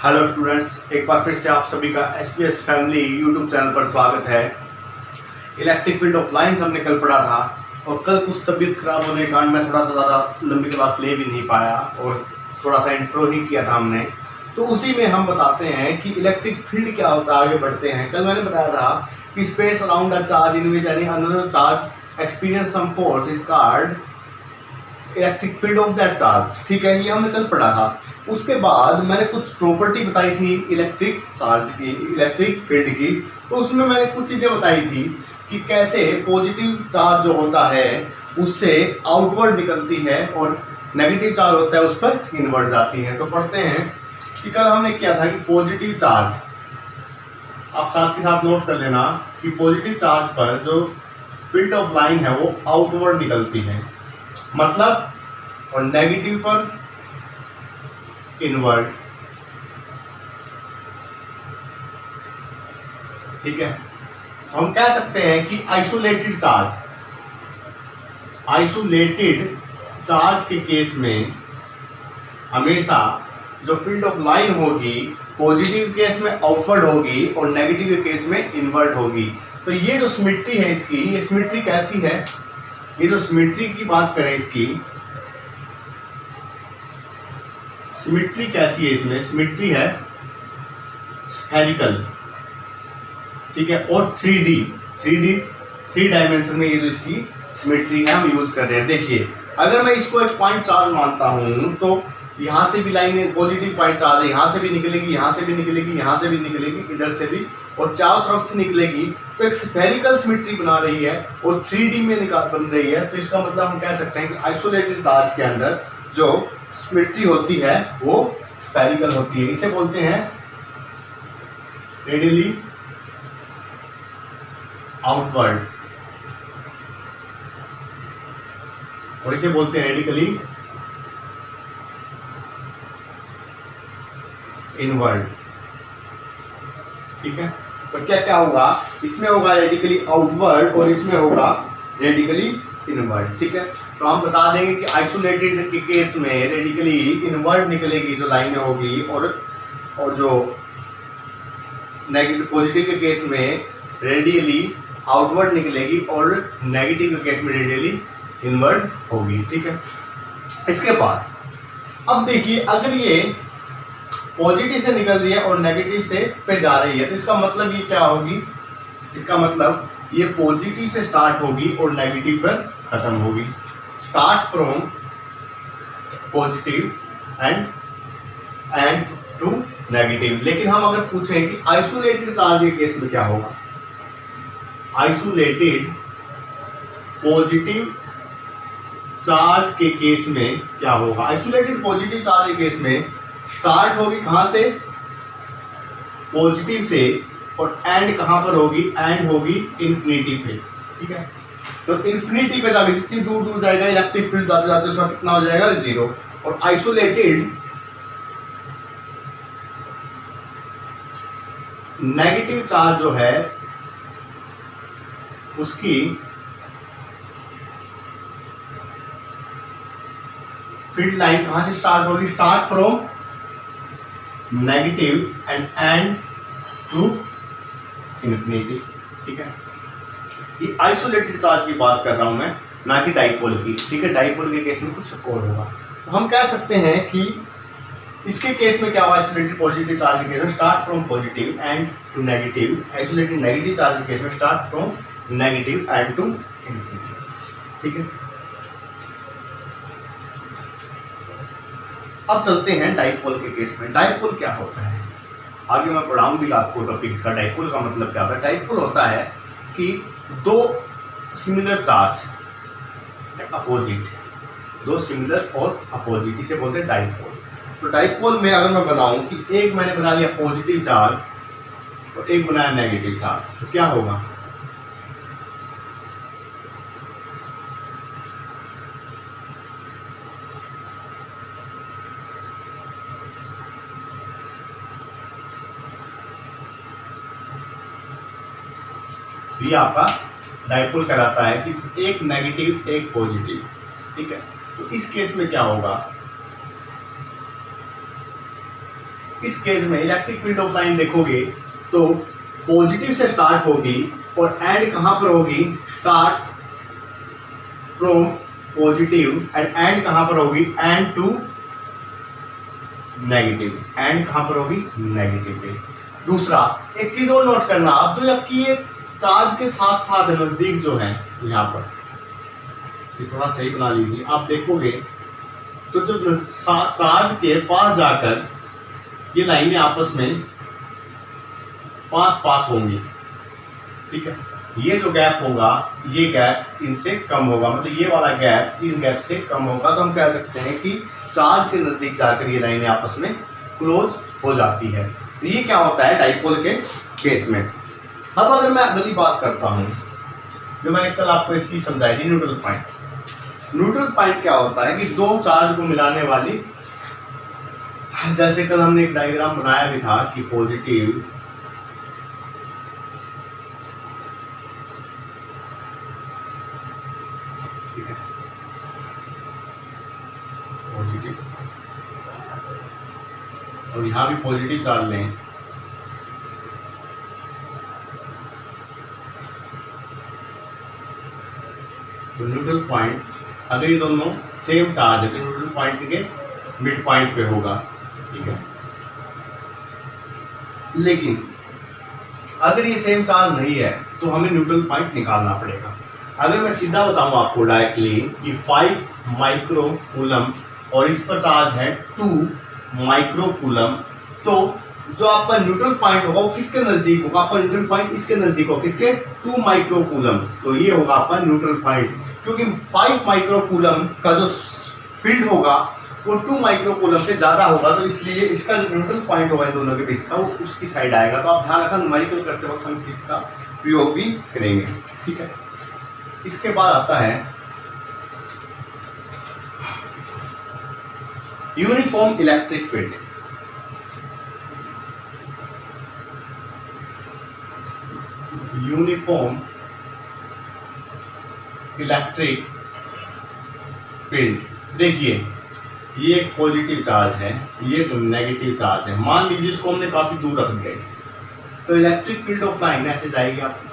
Hello students, एक बार फिर से आप सभी का एसपीएस फैमिली यूट्यूब चैनल पर स्वागत है। इलेक्ट्रिक फील्ड ऑफ लाइंस हमने कल पढ़ा था और कल कुछ तबीयत खराब होने के कारण मैं थोड़ा सा ज़्यादा लंबी क्लास ले भी नहीं पाया और थोड़ा सा इंट्रो ही किया था हमने। तो उसी में हम बताते हैं कि इलेक्ट्रिक फील्ड क्या होता है, आगे बढ़ते हैं। कल मैंने बताया था कि space around a charge in which any another charge experience some force is called electric field of that charge. ठीक है, ये हमने कल पढ़ा था। उसके बाद मैंने कुछ प्रॉपर्टी बताई थी इलेक्ट्रिक चार्ज की, इलेक्ट्रिक फील्ड की। तो उसमें मैंने कुछ चीज़ें बताई थी कि कैसे पॉजिटिव चार्ज जो होता है उससे आउटवर्ड निकलती है और नेगेटिव चार्ज होता है उस पर इनवर्ड जाती है। तो पढ़ते हैं कि कल हमने किया था कि पॉजिटिव चार्ज, आप साथ के साथ नोट कर लेना कि पॉजिटिव चार्ज पर जो फील्ड ऑफ लाइन है वो आउटवर्ड निकलती है, मतलब, और नेगेटिव पर इनवर्ड। ठीक है, तो हम कह सकते हैं कि आइसोलेटेड चार्ज के केस में हमेशा जो फील्ड ऑफ लाइन होगी पॉजिटिव केस में आउटवर्ड होगी और नेगेटिव के केस में इनवर्ड होगी। तो ये जो सिमेट्री है इसकी, ये सिमेट्री कैसी है, ये जो सिमेट्री की बात करें इसकी सिमेट्री कैसी है, इसमें सिमेट्री है स्फेरिकल। ठीक है, और 3 डायमेंशन में ये जो इसकी सिमेट्री है हम यूज कर रहे हैं। देखिए, अगर मैं इसको एक पॉइंट चार्ज मानता हूं तो यहाँ से भी लाइन पॉजिटिव पॉइंट चार्ज है, यहाँ से भी निकलेगी, यहाँ से भी निकलेगी, यहाँ से भी निकलेगी, इधर से भी, और चारों तरफ से निकलेगी। तो एक स्फेरिकल सिमेट्री बना रही है और 3D में बन रही है। तो इसका मतलब हम कह सकते हैं कि आइसोलेटेड चार्ज के अंदर जो सिमेट्री होती है वो स्फेरिकल होती है। इसे बोलते हैं रेडियली आउटवर्ड और इसे बोलते हैं रेडिकली इनवर्ड। ठीक है, तो क्या क्या होगा, इसमें होगा रेडिकली आउटवर्ड और इसमें होगा रेडिकली इनवर्ड। ठीक है, तो हम बता देंगे कि आइसोलेटेड के केस में रेडिकली इनवर्ड निकलेगी जो लाइनें होगी और जो नेगेटिव पॉजिटिव के केस में रेडियली आउटवर्ड निकलेगी और नेगेटिव के केस में रेडियली इनवर्ड होगी। ठीक है, इसके बाद अब देखिए, अगर ये पॉजिटिव से निकल रही है और नेगेटिव से पे जा रही है तो इसका मतलब ये क्या होगी, इसका मतलब ये पॉजिटिव से स्टार्ट होगी और नेगेटिव पर खत्म होगी। Start from positive end to negative. लेकिन हम अगर पूछें कि आइसोलेटेड चार्ज के केस में क्या होगा, आइसोलेटेड पॉजिटिव चार्ज के केस में क्या होगा, आइसोलेटेड पॉजिटिव चार्ज के केस में स्टार्ट होगी कहां से, पॉजिटिव से, और एंड कहां पर होगी, एंड होगी इन्फिनिटी पे। ठीक है, तो इन्फिनिटी पे जाके जितनी दूर दूर जाएगा इलेक्ट्रिक फील्ड जाते जाते उसका कितना हो जाएगा, 0। और आइसोलेटेड नेगेटिव चार्ज जो है उसकी फील्ड लाइन कहां से स्टार्ट होगी, start from negative end to infinity. ठीक है, ये आइसोलेटेड चार्ज की बात कर रहा हूं मैं, ना कि डाइपोल की। ठीक है, डाइपोल के केस में कुछ और होगा। तो हम कह सकते हैं कि इसके केस में क्या हुआ, आइसोलेटेड पॉजिटिव चार्ज के केस में start from positive end to negative, isolated negative charge के केस में start from negative end to infinity. ठीक है, अब चलते हैं डाइपोल के केस में। डाइपोल क्या होता है, आगे मैं पढ़ाऊंगी आपको टॉपिक का। डाइपोल का मतलब क्या होता है, डाइपोल होता है कि दो सिमिलर चार्ज अपोजिट, दो सिमिलर और अपोजिट, इसे बोलते हैं डाइपोल। तो डाइपोल में अगर मैं बनाऊं कि एक मैंने बना लिया पॉजिटिव चार्ज और एक बनाया नेगेटिव चार्ज, तो क्या होगा, ये आपका डाइपोल कहलाता है कि एक नेगेटिव एक पॉजिटिव। ठीक है, तो इस केस में क्या होगा, इस केस में इलेक्ट्रिक फील्ड ऑफ लाइन देखोगे तो पॉजिटिव से स्टार्ट होगी और एंड कहाँ पर होगी, start from positive and and कहाँ पर होगी, एंड टू नेगेटिव, एंड कहाँ पर होगी, नेगेटिव पे। दूसरा एक चीज और नोट करना आप, जो आपकी ये चार्ज के साथ साथ है नजदीक जो है यहाँ पर, ये थोड़ा सही बना लीजिए, आप देखोगे तो जो चार्ज के पास जाकर ये लाइनें आपस में पास होंगी, ठीक है। ये जो गैप होगा, ये गैप इनसे कम होगा, मतलब ये वाला गैप इस गैप से कम होगा, तो हम कह सकते हैं कि चार्ज के नजदीक जाकर ये लाइनें आपस में क्लोज हो जाती है। ये क्या होता है डाइपोल के केस में। अब अगर मैं अगली बात करता हूँ, जो मैंने कल आपको एक चीज समझाई थी, न्यूट्रल पॉइंट। न्यूट्रल पॉइंट क्या होता है कि दो चार्ज को मिलाने वाली, जैसे कल हमने एक डायग्राम बनाया भी था कि पॉजिटिव पॉजिटिव और यहाँ भी पॉजिटिव चार्ज लें, तो न्यूट्रल पॉइंट अगर ये दोनों सेम चार्ज है तो न्यूट्रल पॉइंट के मिड पॉइंट पे होगा, ठीक है। लेकिन अगर ये सेम चार्ज नहीं है तो हमें न्यूट्रल पॉइंट निकालना पड़ेगा। अगर मैं सीधा बताऊं आपको डायरेक्टली कि 5 माइक्रो कूलम और इस पर चार्ज है 2 माइक्रो कूलम, तो जो आपका न्यूट्रल पॉइंट होगा वो किसके नजदीक होगा, आपका न्यूट्रल पॉइंट इसके नजदीक होगा, किसके, 2 माइक्रो कूलम, तो ये होगा आपका न्यूट्रल पॉइंट। क्योंकि 5 माइक्रो कूलम का जो फील्ड होगा वो 2 माइक्रो कूलम से ज़्यादा होगा, तो इसलिए इसका जो न्यूट्रल पॉइंट होगा इन दोनों के बीच का वो उसकी साइड आएगा। तो आप ध्यान रखना, न्यूमेरिकल करते वक्त हम इस चीज़ का प्रयोग भी करेंगे, ठीक है। इसके बाद आता है uniform electric field. Uniform electric field, देखिए ये एक पॉजिटिव चार्ज है, ये तो नेगेटिव चार्ज है, मान लीजिए इसको हमने काफी दूर रख दिया इससे, तो इलेक्ट्रिक फील्ड ऑफ लाइन ऐसे जाएगी आपकी,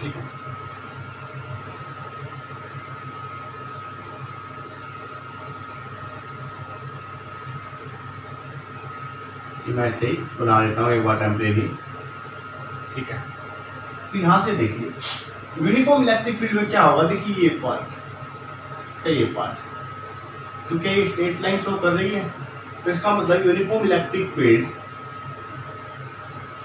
ठीक है। मैं ऐसे ही बना देता हूँ एक बार टेम्परेरी, ठीक है। तो यहाँ से देखिए यूनिफॉर्म इलेक्ट्रिक फील्ड में क्या होगा, देखिए ये पार्ट है, ये पार्ट, क्योंकि ये स्ट्रेट लाइन शो कर रही है, तो इसका मतलब यूनिफॉर्म इलेक्ट्रिक फील्ड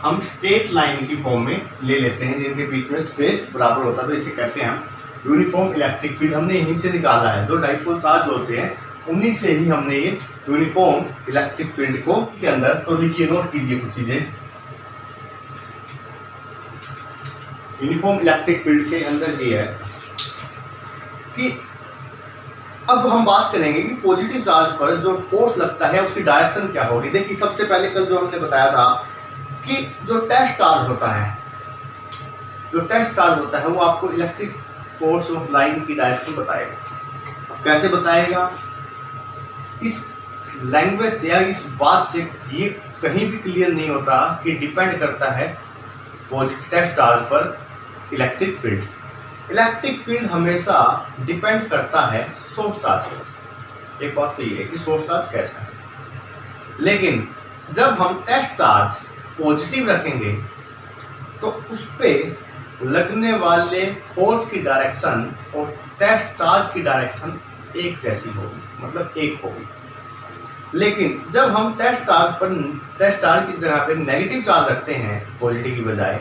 हम स्ट्रेट लाइन की फॉर्म में ले लेते हैं, जिनके बीच में स्पेस बराबर होता है, तो इसे कहते हैं हम यूनिफॉर्म इलेक्ट्रिक फील्ड। हमने यहीं से निकाला है, दो डाइपोल चार्ज होते हैं उन्हीं से ही हमने ये यूनिफॉर्म इलेक्ट्रिक फील्ड को के अंदर, तो देखिए नोट कीजिए कुछ चीजें। यूनिफॉर्म इलेक्ट्रिक फील्ड के अंदर ये है कि अब हम बात करेंगे कि पॉजिटिव चार्ज पर जो फोर्स लगता है उसकी डायरेक्शन क्या होगी। देखिए सबसे पहले कल जो हमने बताया था कि जो टेस्ट चार्ज होता है, जो टेस्ट चार्ज होता है वो आपको इलेक्ट्रिक फोर्स ऑफ लाइन की डायरेक्शन बताएगा। कैसे बताएगा, इस लैंग्वेज से या इस बात से ये कहीं भी क्लियर नहीं होता कि डिपेंड करता है पॉजिटिव टेस्ट चार्ज पर इलेक्ट्रिक फील्ड। इलेक्ट्रिक फील्ड हमेशा डिपेंड करता है सोर्स चार्ज पर। एक बात तो ये है कि सोर्स चार्ज कैसा है, लेकिन जब हम टेस्ट चार्ज पॉजिटिव रखेंगे तो उस पर लगने वाले फोर्स की डायरेक्शन और टेस्ट चार्ज की डायरेक्शन एक जैसी होगी, मतलब एक होगी। लेकिन जब हम टेस्ट चार्ज की जगह पे नेगेटिव चार्ज रखते हैं पॉजिटिव की बजाय,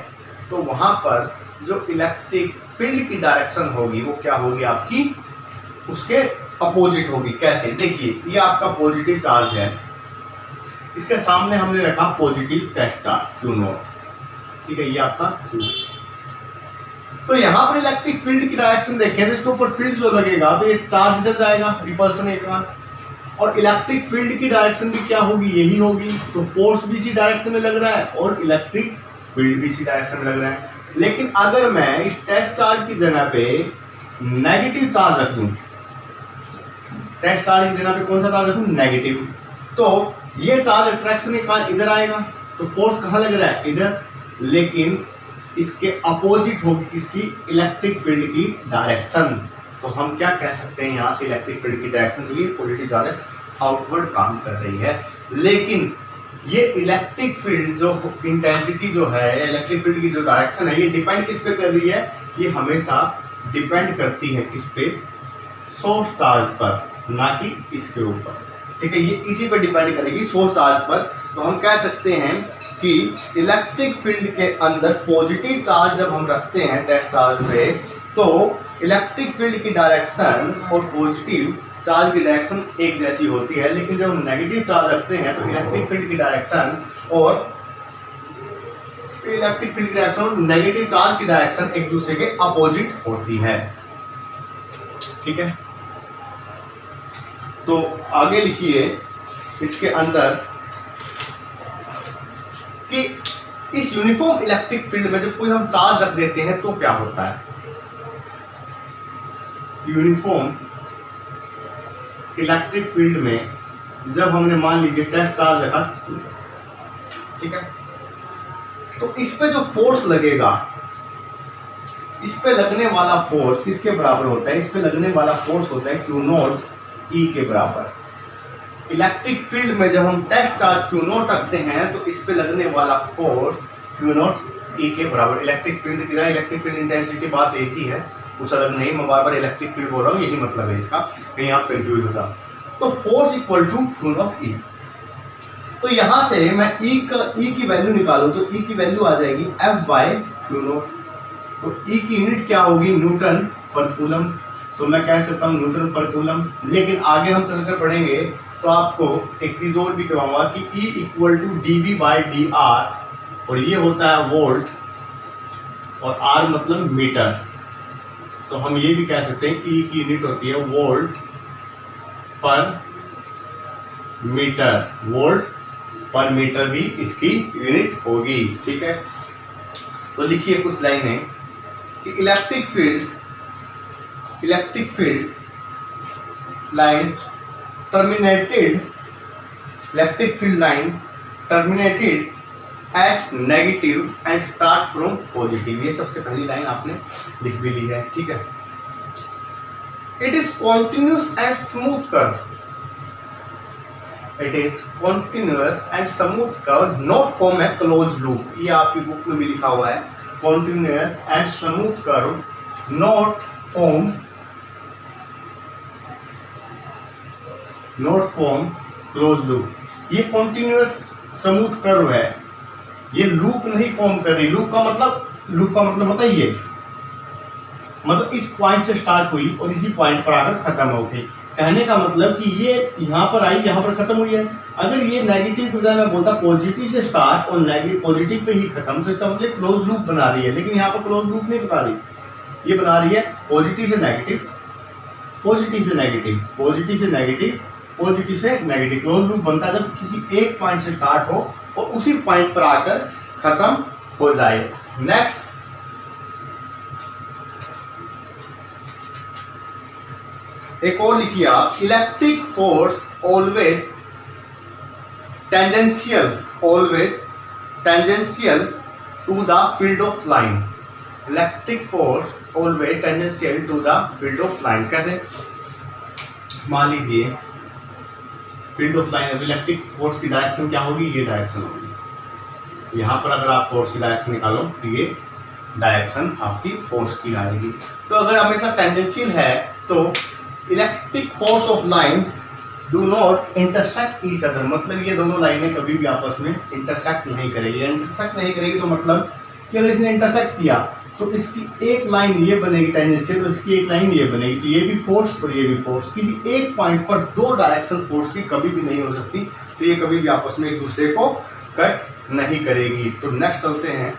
तो वहां पर जो इलेक्ट्रिक फील्ड की डायरेक्शन होगी वो क्या होगी, आपकी उसके अपोजिट होगी। कैसे, देखिए ये आपका पॉजिटिव चार्ज है, इसके सामने हमने रखा पॉजिटिव टेस्ट चार्ज Q0, ठीक है, ये आपका Q। तो यहाँ पर इलेक्ट्रिक फील्ड की डायरेक्शन देखें तो इसके ऊपर फील्ड जो लगेगा तो ये चार्ज इधर जाएगा, रिपल्सन एक बार, और इलेक्ट्रिक फील्ड की डायरेक्शन भी क्या होगी, यही होगी। तो फोर्स भी इसी डायरेक्शन में लग रहा है और इलेक्ट्रिक फील्ड भी इसी डायरेक्शन में लग रहा है। लेकिन अगर मैं इस टेस्ट चार्ज की जगह पे नेगेटिव चार्ज रख दूं, टेस्ट चार्ज की जगह पे कौन सा चार्ज रखूं, नेगेटिव, तो ये चार्ज अट्रैक्शन के कारण इधर आएगा, तो फोर्स कहाँ लग रहा है, इधर। लेकिन इसके अपोजिट होगी इसकी इलेक्ट्रिक फील्ड की डायरेक्शन। तो हम क्या कह सकते हैं यहाँ से इलेक्ट्रिक फील्ड की डायरेक्शन के लिए पॉजिटिव चार्ज आउटवर्ड काम कर रही है। लेकिन ये इलेक्ट्रिक फील्ड जो इंटेंसिटी जो है, इलेक्ट्रिक फील्ड की जो डायरेक्शन है, ये डिपेंड किस पे कर रही है, ये हमेशा डिपेंड करती है किस पे, सोर्स चार्ज पर, ना कि इसके ऊपर। ठीक है, ये इसी पर डिपेंड करेगी, सोर्स चार्ज पर। तो हम कह सकते हैं कि इलेक्ट्रिक फील्ड के अंदर पॉजिटिव चार्ज जब हम रखते हैं टेस्ट चार्ज पे, तो इलेक्ट्रिक फील्ड की डायरेक्शन और पॉजिटिव चार्ज की डायरेक्शन एक जैसी होती है। लेकिन जब हम नेगेटिव चार्ज रखते हैं तो इलेक्ट्रिक फील्ड की डायरेक्शन और नेगेटिव चार्ज की डायरेक्शन एक दूसरे के अपोजिट होती है। ठीक है, तो आगे लिखिए इसके अंदर कि इस यूनिफॉर्म इलेक्ट्रिक फील्ड में जब कोई हम चार्ज रख देते हैं तो क्या होता है। यूनिफॉर्म इलेक्ट्रिक फील्ड में जब हमने मान लीजिए टेस्ट चार्ज रखा, ठीक है, तो इस पे जो फोर्स लगेगा, इस पे लगने वाला फोर्स किसके बराबर होता है, इस पे लगने वाला फोर्स होता है Q नॉट E के बराबर। इलेक्ट्रिक फील्ड में जब हम टेस्ट चार्ज Q नॉट रखते हैं तो इस पे लगने वाला फोर्स Q नॉट E के बराबर। इलेक्ट्रिक फील्ड की इलेक्ट्रिक फील्ड इंटेंसिटी बात एक ही है, कुछ अलग नहीं। मैं बार बार इलेक्ट्रिक फील्ड बोल रहा हूँ, यही मतलब है इसका, कहीं आप कंफ्यूज होता। तो force equal to Q naught E। तो यहां से मैं E की वैल्यू निकालूं तो E की वैल्यू आ जाएगी F बाय Q नॉट। तो E की यूनिट क्या होगी, न्यूटन पर कूलम। तो मैं कह सकता हूँ न्यूटन पर कूलम। लेकिन आगे हम चलकर पढ़ेंगे तो आपको एक चीज और भी करवाऊंगा कि E equal to dB by dr, और ये होता है वोल्ट और R मतलब मीटर। तो हम ये भी कह सकते हैं E की यूनिट होती है वोल्ट पर मीटर, वोल्ट पर मीटर भी इसकी यूनिट होगी। ठीक है, तो लिखिए कुछ लाइनें कि electric field line terminated at negative and start from positive। ये सबसे पहली लाइन आपने लिख भी ली है। ठीक है, it is continuous and smooth curve, not form a closed loop। ये आपकी बुक में भी लिखा हुआ है, continuous and smooth curve not form closed loop। ये continuous स्मूथ कर्व है, ये लूप नहीं फॉर्म कर रही। लूप का मतलब होता है ये, मतलब इस पॉइंट से स्टार्ट हुई और इसी पॉइंट पर आकर खत्म हो गई। कहने का मतलब कि ये यहाँ पर आई, यहाँ पर खत्म हुई है। अगर ये नेगेटिव की बजाय मैं बोलता पॉजिटिव से स्टार्ट और नेगेटिव पॉजिटिव पे ही खत्म, तो इसका मतलब क्लोज लूप बना रही है। लेकिन यहाँ पर क्लोज लूप नहीं बता रही, ये बना रही है पॉजिटिव से नेगेटिव, पॉजिटिव से नेगेटिव, पॉजिटिव से नेगेटिव, पॉजिटिव से नेगेटिव। क्लोज लूप बनता है जब किसी एक पॉइंट से स्टार्ट हो और उसी पॉइंट पर आकर खत्म हो जाए। नेक्स्ट, एक और लिखिए आप, electric force always tangential to the field of line. Electric force always tangential to the field of line. कैसे, मान लीजिए field of line, electric force की डायरेक्शन क्या होगी, ये डायरेक्शन होगी। यहाँ पर अगर आप फोर्स की डायरेक्शन निकालो तो ये डायरेक्शन आपकी फोर्स की आएगी। तो अगर हमेशा टेंजेंशियल है तो electric force of line do not intersect each other, मतलब ये दोनों लाइनें कभी भी आपस में इंटरसेक्ट नहीं करेगी। इंटरसेक्ट नहीं करेगी तो मतलब कि अगर इसने इंटरसेक्ट किया तो इसकी एक लाइन ये बनेगी टेंजेंशियल, तो इसकी एक लाइन ये बनेगी, तो ये भी फोर्स और ये भी फोर्स। किसी एक पॉइंट पर दो डायरेक्शन फोर्स की कभी भी नहीं हो सकती, तो ये कभी भी आपस में एक दूसरे को कट नहीं करेगी। तो नेक्स्ट चलते हैं,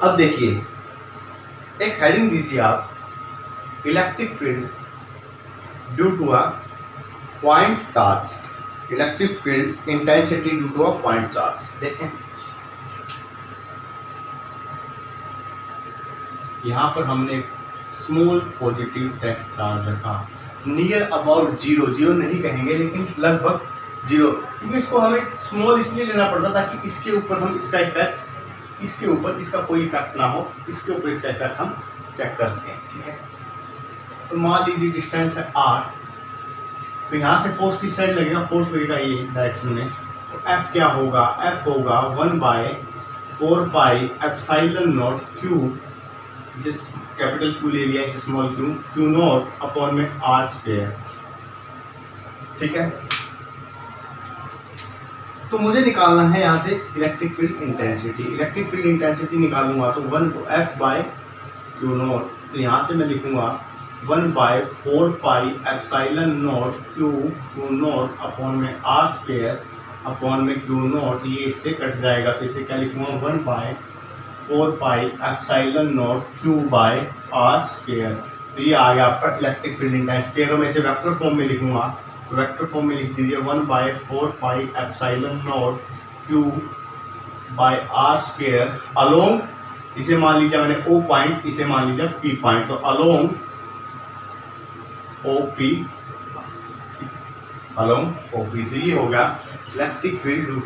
अब देखिए, एक हेडिंग दीजिए आप, electric field due to a point charge, electric field intensity due to a point charge. देखें यहाँ पर हमने स्मॉल पॉजिटिव टेस्ट चार्ज रखा, नियर अबाउट जीरो, जीरो नहीं कहेंगे लेकिन लगभग जीरो, क्योंकि इसको हमें स्मॉल इसलिए लेना पड़ता ताकि इसके ऊपर हम इसका इफेक्ट, इसके ऊपर इसका कोई इफेक्ट ना हो, इसके ऊपर इसका इफेक्ट हम चेक कर सकें। ठीक है, तो मान लीजिए डिस्टेंस है r, तो यहाँ से फोर्स किस साइड लगेगा, फोर्स लगेगा ये डायरेक्शन में, तो F क्या होगा, F होगा 1/4πε0 क्यूब, जिस कैपिटल Q ले लिया, इसे स्मॉल q नॉट अपॉन में r स्क्वायर। ठीक है, तो मुझे निकालना है यहाँ से electric field intensity. Electric field intensity निकालूंगा तो 1/F/Q0, तो यहाँ से मैं लिखूंगा 1/4πε0 Q नॉट अपॉन में r स्क्वायर अपॉन में Q नॉट, ये इससे कट जाएगा तो इसे क्या लिखूंगा 1/4πε0 Q/r स्क्वायर। तो ये आ गया आपका इलेक्ट्रिक फील्ड इंटेंसिटी। अगर मैं इसे वेक्टर फॉर्म में लिखूंगा तो वेक्टर फॉर्म में लिख दीजिए 1/4πε0 Q/r स्क्वायर अलोंग, इसे मान लीजिए मैंने O पॉइंट, इसे मान लीजिए P पॉइंट, तो अलोंग OP, अलोंग OP। तो ये हो गया electric field due two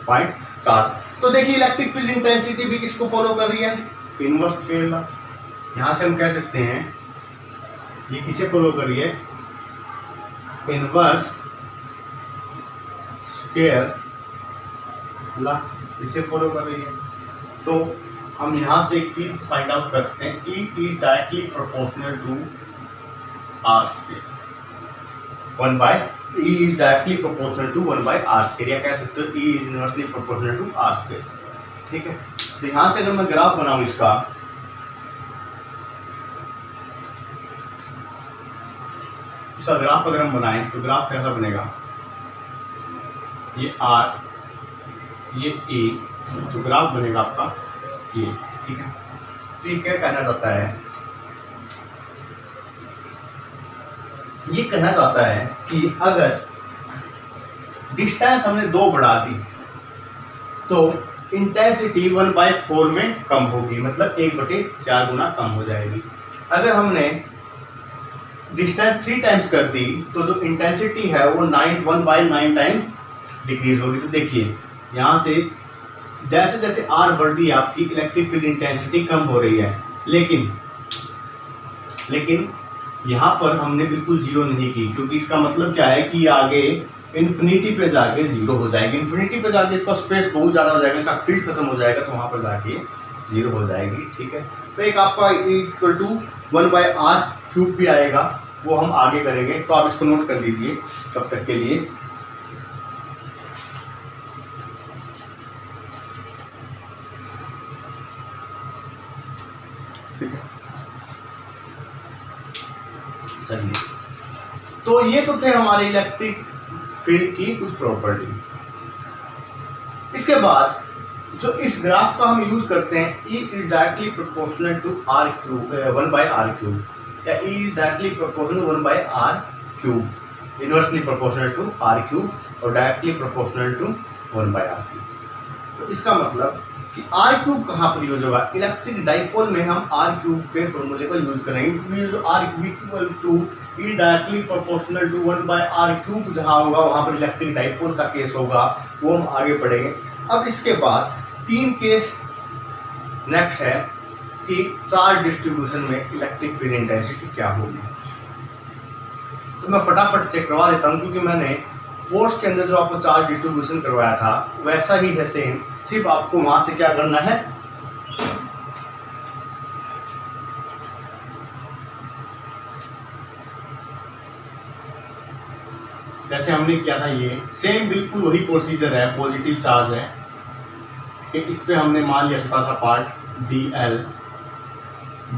point charge. तो देखिए इलेक्ट्रिक फील्ड इंटेंसिटी भी किसको फॉलो कर रही है, इनवर्स स्क्वायर लॉ। यहाँ से हम कह सकते हैं ये किसे फॉलो कर रही है, इनवर्स स्क्वायर लॉ, इसे फॉलो कर रही है। तो हम यहाँ से एक चीज फाइंड आउट कर सकते हैं, E is directly proportional to r square, E is directly proportional to 1/r square, या कह सकते हो E is inversely proportional to r square. ठीक है, तो यहाँ से अगर मैं ग्राफ बनाऊं इसका, ग्राफ अगर हम बनाएं तो ग्राफ कैसा बनेगा, ये r, ये E, तो ग्राफ बनेगा आपका ये। ठीक है, तो ये क्या कहना चाहता है, ये कहना चाहता है कि अगर डिस्टेंस हमने 2 बढ़ा दी तो इंटेंसिटी 1/4 में कम होगी, मतलब 1/4 गुना कम हो जाएगी। अगर हमने डिस्टेंस 3 टाइम्स कर दी तो जो इंटेंसिटी है वो 1/9 टाइम डिक्रीज होगी। तो देखिए यहाँ से जैसे जैसे r बढ़ रही है आपकी इलेक्ट्रिक फील्ड इंटेंसिटी कम हो रही है, लेकिन यहाँ पर हमने बिल्कुल जीरो नहीं की, क्योंकि इसका मतलब क्या है कि आगे इन्फिनिटी पे जाके जीरो हो जाएगी, इन्फिनिटी पे जाके इसका स्पेस बहुत ज़्यादा हो जाएगा, इसका फील्ड खत्म हो जाएगा, तो वहाँ पर जाके जीरो हो जाएगी। ठीक है, तो एक आपका इक्वल टू 1/r³ भी आएगा, वो हम आगे करेंगे, तो आप इसको नोट कर लीजिए तब तक के लिए। ठीक है, चलिए, तो ये तो थे हमारे इलेक्ट्रिक फील्ड की कुछ प्रॉपर्टी। इसके बाद जो इस ग्राफ का हम यूज करते हैं, E is directly proportional to r³ 1/r³, या E is directly proportional 1/r³, inversely proportional to r³ और डायरेक्टली प्रोपोर्शनल टू 1/r³। तो इसका मतलब कि r³ कहाँ पर यूज होगा, इलेक्ट्रिक डाइपोल में हम r³ के फॉर्मूले को यूज करेंगे, क्योंकि जो r= E directly proportional to 1/r³ जहाँ होगा वहाँ पर इलेक्ट्रिक डाइपोल का केस होगा, वो हम आगे पढ़ेंगे। अब इसके बाद 3 केस नेक्स्ट है कि चार्ज डिस्ट्रीब्यूशन में इलेक्ट्रिक फील्ड इंटेंसिटी क्या होगी। तो मैं फटाफट से करवा देता हूँ, क्योंकि मैंने फोर्स के अंदर जो आपको चार्ज डिस्ट्रीब्यूशन करवाया था वैसा ही है सेम, सिर्फ आपको वहां से क्या करना है, जैसे हमने किया था ये सेम बिल्कुल वही प्रोसीजर है। पॉजिटिव चार्ज है कि इस पे हमने मान लिया छोटा सा पार्ट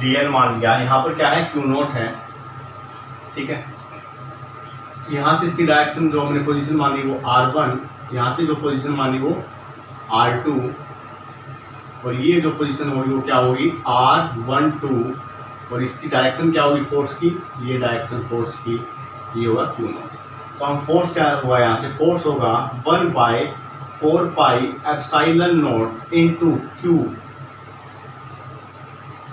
dl मान लिया, यहाँ पर क्या है Q0 है। ठीक है, यहाँ से इसकी डायरेक्शन जो हमने पोजीशन मानी वो r1, यहाँ से जो पोजीशन मानी वो r2, और ये जो पोजीशन होगी वो क्या होगी R12, और इसकी डायरेक्शन क्या होगी फोर्स की, ये डायरेक्शन फोर्स की, ये होगा Q0। तो हम फोर्स क्या हुआ यहाँ से, फोर्स होगा 1/4 pi epsilon naught into Q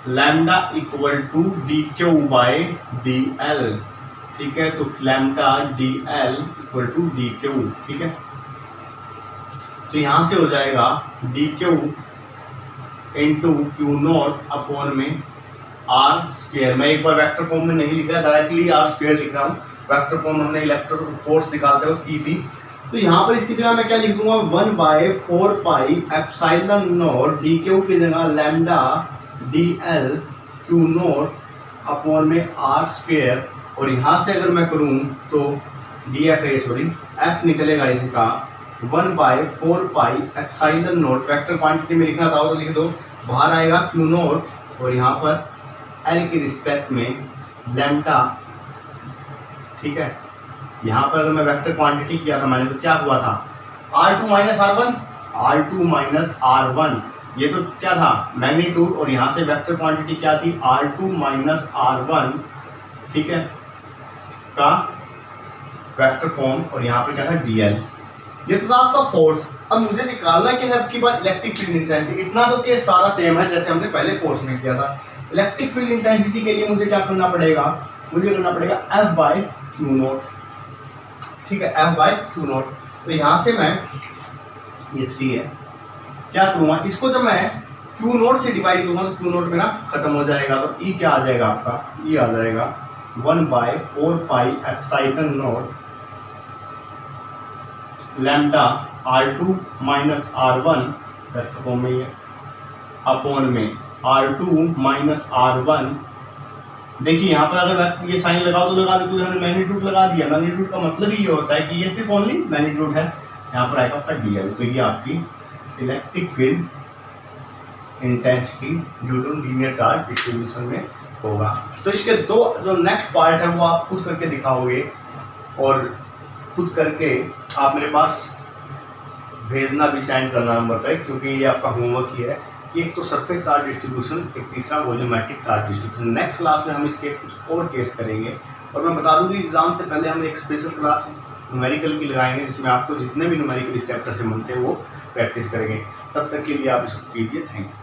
lambda equal to dQ by dl। ठीक है, तो lambda dl equal to dQ। ठीक है, तो यहां से हो जाएगा dQ इंटू Q0 अपॉन में आर स्क्वायर। मैं एक बार वेक्टर फॉर्म में नहीं लिख रहा, डायरेक्टली आर स्क्वायर लिख रहा हूँ। वेक्टर फॉर्म हमने इलेक्ट्रिक फोर्स निकालते वक्त की थी, तो यहाँ पर इसकी जगह मैं क्या लिख दूंगा 1/4 पाई एप्सिलॉन नॉट dQ की जगह लैम्डा dl Q0 अपॉन में आर स्क्वायर, और यहाँ से अगर मैं करूँ तो f निकलेगा इसका 1/4 pi epsilon not. Vector quantity में लिखना चाहो तो लिख दो, बाहर आएगा Q0 और यहाँ पर L के रिस्पेक्ट में लैम्डा। ठीक है, यहाँ पर अगर मैं वेक्टर क्वांटिटी किया था मैंने तो क्या हुआ था R2 माइनस R1, ये तो क्या था मैग्नीट्यूड, और यहाँ से वेक्टर क्वांटिटी क्या थी R2 माइनस R1। ठीक है, का वेक्टर फॉर्म, और यहाँ पर क्या था dl। ये तो था आपका फोर्स। अब मुझे निकालना क्या है, अब की बार इलेक्ट्रिक फील्ड इंटेंसिटी। इतना तो केस सारा सेम है जैसे हमने पहले फोर्स में किया था। इलेक्ट्रिक फील्ड इंटेंसिटी के लिए मुझे क्या करना पड़ेगा, मुझे करना पड़ेगा F/Q0। ठीक है, F/Q0। तो यहाँ से मैं ये 3 है, क्या करूँगा इसको जब मैं Q0 से डिवाइड करूँगा तो Q0 मेरा खत्म हो जाएगा, तो E क्या आ जाएगा आपका, E आ जाएगा 1/4 pi epsilon not lambda R2 minus R1 vector form में, ये अपॉन में R2 माइनस R1। देखिए यहाँ पर अगर ये साइन लगाओ तो लगा दो, क्योंकि हमने मैग्नीट्यूड लगा दिया। मैग्नीट्यूड का मतलब ही ये होता है कि ये सिर्फ ओनली मैग्नीट्यूड है। यहाँ पर आएगा आपका dl, तो ये आपकी electric field intensity due to linear charge distribution में होगा। तो इसके दो जो नेक्स्ट पार्ट है वो आप खुद करके दिखाओगे, और खुद करके आप मेरे पास भेजना भी, सेंड करना नंबर पे, क्योंकि ये आपका होमवर्क ही है। एक तो सरफेस चार्ज डिस्ट्रीब्यूशन, एक तीसरा volumetric charge distribution. Next class में हम इसके कुछ और केस करेंगे, और मैं बता दूं कि एग्जाम से पहले हम एक स्पेशल क्लास न्यूमेरिकल की लगाएंगे, जिसमें आपको जितने भी न्यूमेरिकल इस चैप्टर से बनते हैं वो प्रैक्टिस करेंगे। तब तक के लिए आप इसको कीजिए। Thank you.